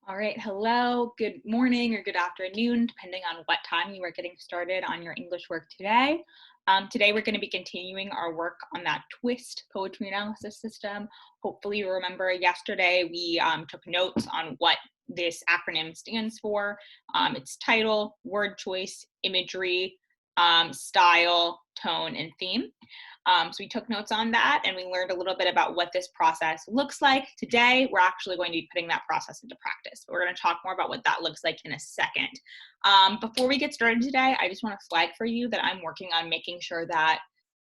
All right, hello, good morning or good afternoon, depending on what time you are getting started on your English work today. Today we're going to be continuing our work on that TWIST poetry analysis system. Hopefully you remember yesterday we took notes on what this acronym stands for. It's title, word choice, imagery, style, tone, and theme. So we took notes on that and we learned a little bit about what this process looks like. Today, we're actually going to be putting that process into practice. We're going to talk more about what that looks like in a second. Before we get started today, I just want to flag for you that I'm working on making sure that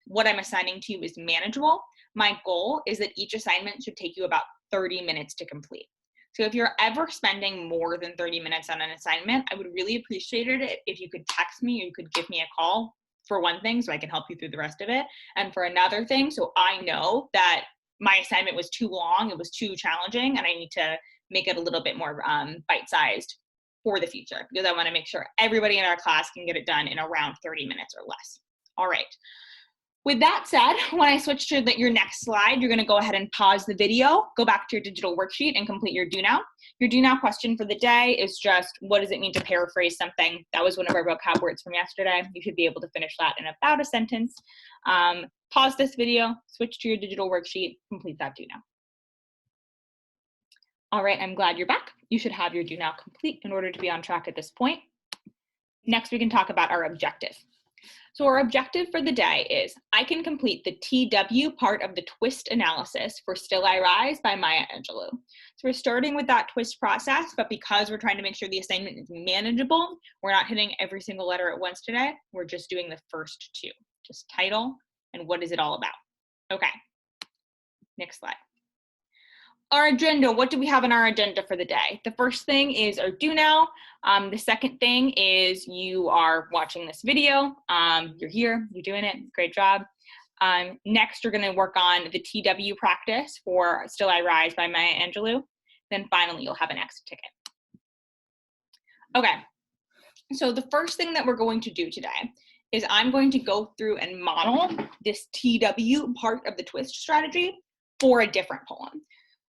what I'm assigning to you is manageable. My goal is that each assignment should take you about 30 minutes to complete. So if you're ever spending more than 30 minutes on an assignment, I would really appreciate it if you could text me or you could give me a call, for one thing, so I can help you through the rest of it. And for another thing, so I know that my assignment was too long, it was too challenging, and I need to make it a little bit more bite-sized for the future, because I want to make sure everybody in our class can get it done in around 30 minutes or less. All right. With that said, when I switch to your next slide, you're going to go ahead and pause the video, go back to your digital worksheet, and complete your Do Now. Your Do Now question for the day is just, what does it mean to paraphrase something? That was one of our vocab words from yesterday. You should be able to finish that in about a sentence. Pause this video, switch to your digital worksheet, complete that Do Now. All right, I'm glad you're back. You should have your Do Now complete in order to be on track at this point. Next, we can talk about our objective. So our objective for the day is I can complete the TW part of the TWIST analysis for Still I Rise by Maya Angelou. So we're starting with that TWIST process, but because we're trying to make sure the assignment is manageable, we're not hitting every single letter at once today. We're just doing the first two, just title and what is it all about. Okay, next slide. Our agenda, what do we have on our agenda for the day? The first thing is our Do Now. The second thing is you are watching this video. You're here, you're doing it, great job. Next, you're gonna work on the TW practice for Still I Rise by Maya Angelou. Then finally, you'll have an exit ticket. Okay, so the first thing that we're going to do today is I'm going to go through and model this TW part of the TWIST strategy for a different poem.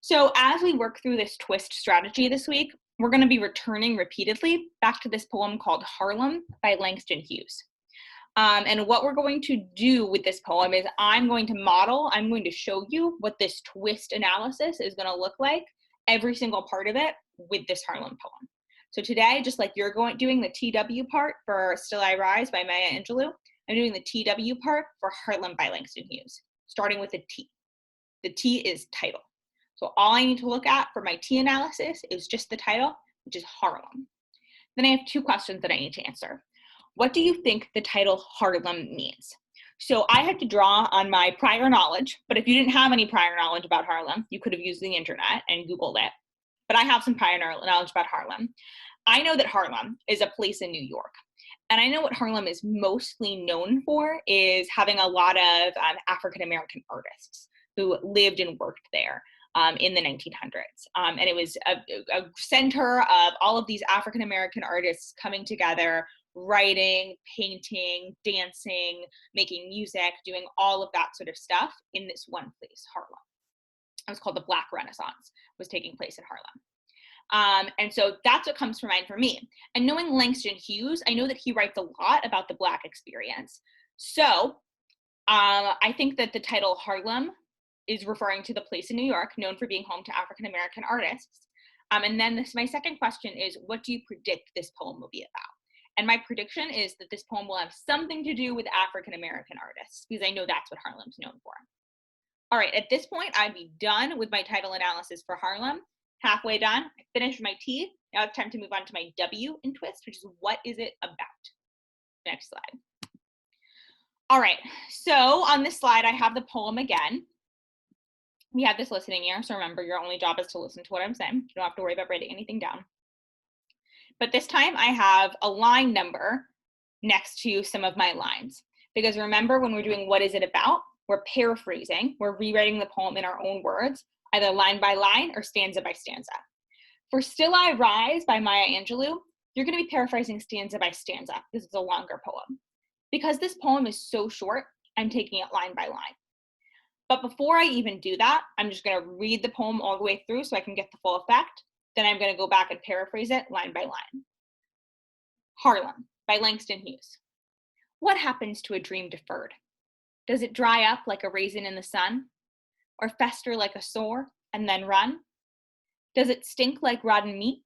So as we work through this TWIST strategy this week, we're going to be returning repeatedly back to this poem called Harlem by Langston Hughes. And what we're going to do with this poem is I'm going to show you what this TWIST analysis is going to look like, every single part of it with this Harlem poem. So today, just like you're doing the TW part for Still I Rise by Maya Angelou, I'm doing the TW part for Harlem by Langston Hughes, starting with the T. The T is title. So all I need to look at for my T analysis is just the title, which is Harlem. Then I have two questions that I need to answer. What do you think the title Harlem means? So I had to draw on my prior knowledge, but if you didn't have any prior knowledge about Harlem, you could have used the internet and Googled it. But I have some prior knowledge about Harlem. I know that Harlem is a place in New York. And I know what Harlem is mostly known for is having a lot of African-American artists who lived and worked there. In the 1900s. And it was a center of all of these African-American artists coming together, writing, painting, dancing, making music, doing all of that sort of stuff in this one place, Harlem. It was called the Black Renaissance, was taking place in Harlem. And so that's what comes to mind for me. And knowing Langston Hughes, I know that he writes a lot about the Black experience. So I think that the title Harlem is referring to the place in New York known for being home to African-American artists. And then my second question is, what do you predict this poem will be about? And my prediction is that this poem will have something to do with African-American artists, because I know that's what Harlem's known for. All right, at this point, I'd be done with my title analysis for Harlem. Halfway done, I finished my T. Now it's time to move on to my W in TWIST, which is what is it about? Next slide. All right, so on this slide, I have the poem again. We have this listening ear, so remember, your only job is to listen to what I'm saying. You don't have to worry about writing anything down. But this time I have a line number next to some of my lines. Because remember, when we're doing what is it about, we're paraphrasing, we're rewriting the poem in our own words, either line by line or stanza by stanza. For Still I Rise by Maya Angelou, you're going to be paraphrasing stanza by stanza. This is a longer poem. Because this poem is so short, I'm taking it line by line. But before I even do that, I'm just going to read the poem all the way through so I can get the full effect. Then I'm going to go back and paraphrase it line by line. Harlem by Langston Hughes. What happens to a dream deferred? Does it dry up like a raisin in the sun? Or fester like a sore and then run? Does it stink like rotten meat?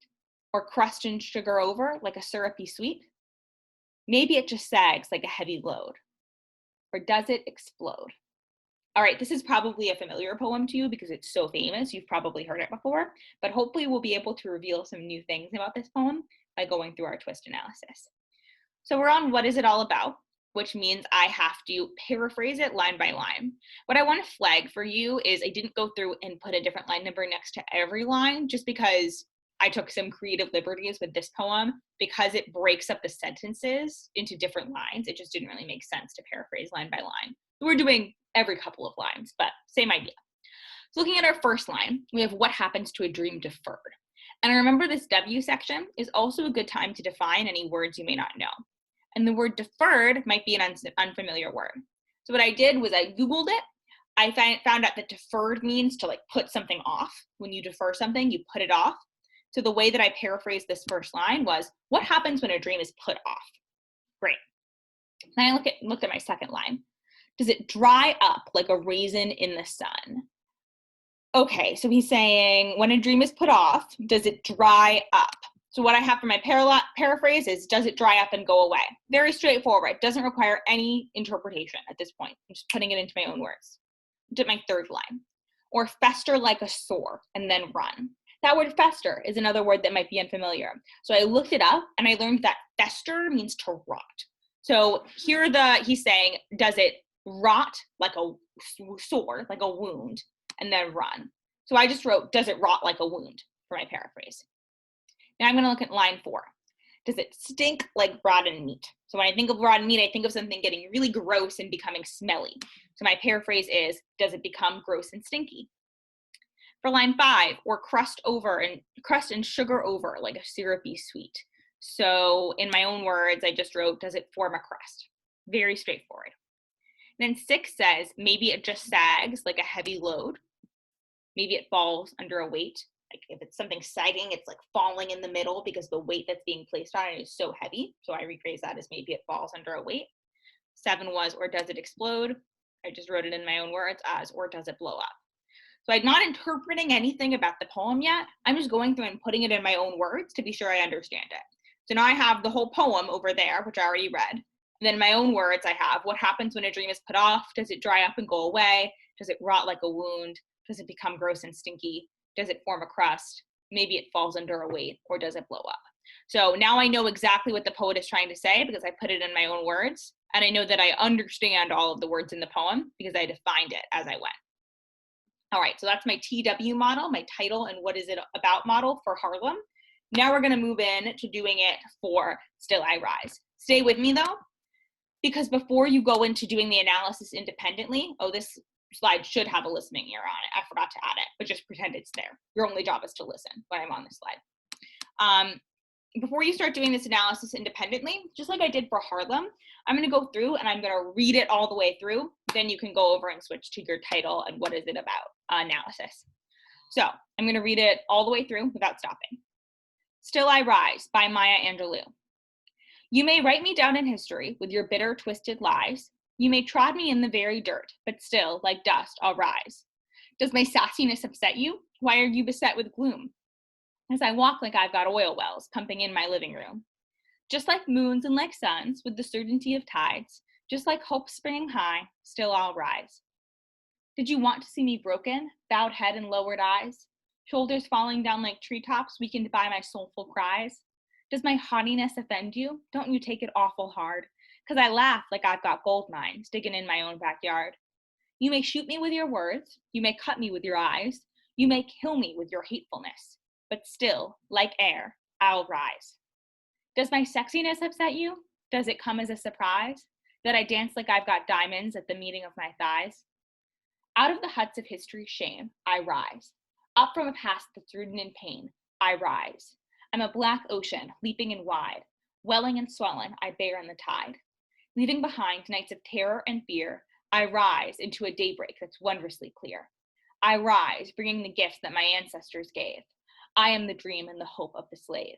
Or crust and sugar over like a syrupy sweet? Maybe it just sags like a heavy load. Or does it explode? All right, this is probably a familiar poem to you because it's so famous. You've probably heard it before, but hopefully we'll be able to reveal some new things about this poem by going through our twist analysis. So we're on what is it all about, which means I have to paraphrase it line by line. What I want to flag for you is I didn't go through and put a different line number next to every line just because I took some creative liberties with this poem. Because it breaks up the sentences into different lines, it just didn't really make sense to paraphrase line by line. We're doing every couple of lines, but same idea. So looking at our first line, we have what happens to a dream deferred. And remember this W section is also a good time to define any words you may not know. And the word deferred might be an unfamiliar word. So what I did was I Googled it. I found out that deferred means to like put something off. When you defer something, you put it off. So the way that I paraphrased this first line was, what happens when a dream is put off? Great. Then I looked at my second line. Does it dry up like a raisin in the sun? Okay, so he's saying when a dream is put off, does it dry up? So what I have for my paraphrase is, does it dry up and go away? Very straightforward. Doesn't require any interpretation at this point. I'm just putting it into my own words. Did my third line. Or fester like a sore and then run. That word fester is another word that might be unfamiliar. So I looked it up and I learned that fester means to rot. So here he's saying, does it rot like a sore, like a wound, and then run? So I just wrote, does it rot like a wound for my paraphrase. Now I'm going to look at line 4. Does it stink like rotten meat? So when I think of rotten meat, I think of something getting really gross and becoming smelly. So my paraphrase is, does it become gross and stinky? For line 5, or crust and sugar over like a syrupy sweet. So in my own words, I just wrote, does it form a crust? Very straightforward. Then 6 says, maybe it just sags like a heavy load. Maybe it falls under a weight. Like if it's something sagging, it's like falling in the middle because the weight that's being placed on it is so heavy. So I rephrase that as maybe it falls under a weight. 7 was, or does it explode? I just wrote it in my own words as, or does it blow up? So I'm not interpreting anything about the poem yet. I'm just going through and putting it in my own words to be sure I understand it. So now I have the whole poem over there, which I already read. And then in my own words, I have what happens when a dream is put off? Does it dry up and go away? Does it rot like a wound? Does it become gross and stinky? Does it form a crust? Maybe it falls under a weight, or does it blow up? So now I know exactly what the poet is trying to say because I put it in my own words. And I know that I understand all of the words in the poem because I defined it as I went. All right, so that's my TW model, my title and what is it about model for Harlem. Now we're gonna move in to doing it for Still I Rise. Stay with me though, because before you go into doing the analysis independently, this slide should have a listening ear on it. I forgot to add it, but just pretend it's there. Your only job is to listen when I'm on this slide. Before you start doing this analysis independently, just like I did for Harlem, I'm going to go through and I'm going to read it all the way through. Then you can go over and switch to your title and what is it about analysis. So I'm going to read it all the way through without stopping. Still I Rise by Maya Angelou. You may write me down in history with your bitter, twisted lies. You may trod me in the very dirt, but still, like dust, I'll rise. Does my sassiness upset you? Why are you beset with gloom? As I walk like I've got oil wells pumping in my living room. Just like moons and like suns, with the certainty of tides, just like hope springing high, still I'll rise. Did you want to see me broken, bowed head and lowered eyes, shoulders falling down like treetops, weakened by my soulful cries? Does my haughtiness offend you? Don't you take it awful hard, 'cause I laugh like I've got gold mines digging in my own backyard. You may shoot me with your words, you may cut me with your eyes, you may kill me with your hatefulness, but still, like air, I'll rise. Does my sexiness upset you? Does it come as a surprise that I dance like I've got diamonds at the meeting of my thighs? Out of the huts of history's shame, I rise. Up from a past that's rooted in pain, I rise. I'm a black ocean, leaping and wide, welling and swelling, I bear in the tide. Leaving behind nights of terror and fear, I rise into a daybreak that's wondrously clear. I rise, bringing the gifts that my ancestors gave. I am the dream and the hope of the slave.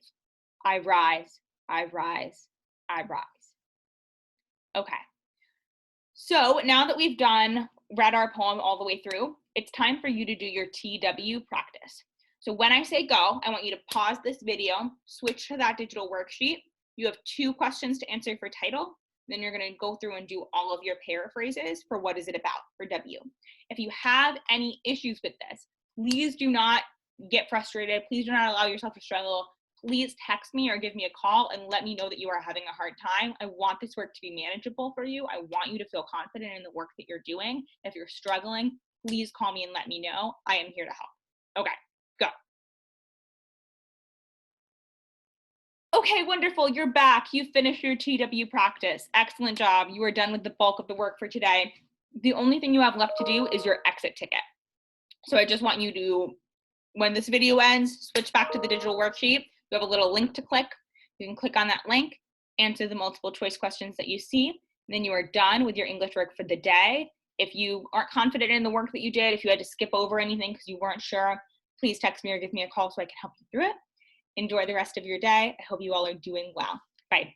I rise, I rise, I rise. Okay. So now that we've read our poem all the way through, it's time for you to do your TW practice. So when I say go, I want you to pause this video, switch to that digital worksheet. You have 2 questions to answer for title. Then you're going to go through and do all of your paraphrases for what is it about for W. If you have any issues with this, please do not get frustrated. Please do not allow yourself to struggle. Please text me or give me a call and let me know that you are having a hard time. I want this work to be manageable for you. I want you to feel confident in the work that you're doing. If you're struggling, please call me and let me know. I am here to help. Okay, go. Okay, wonderful. You're back. You finished your TW practice. Excellent job. You are done with the bulk of the work for today. The only thing you have left to do is your exit ticket. So I just want you to, when this video ends, switch back to the digital worksheet. You have a little link to click. You can click on that link, answer the multiple choice questions that you see. Then you are done with your English work for the day. If you aren't confident in the work that you did, if you had to skip over anything because you weren't sure, please text me or give me a call so I can help you through it. Enjoy the rest of your day. I hope you all are doing well. Bye.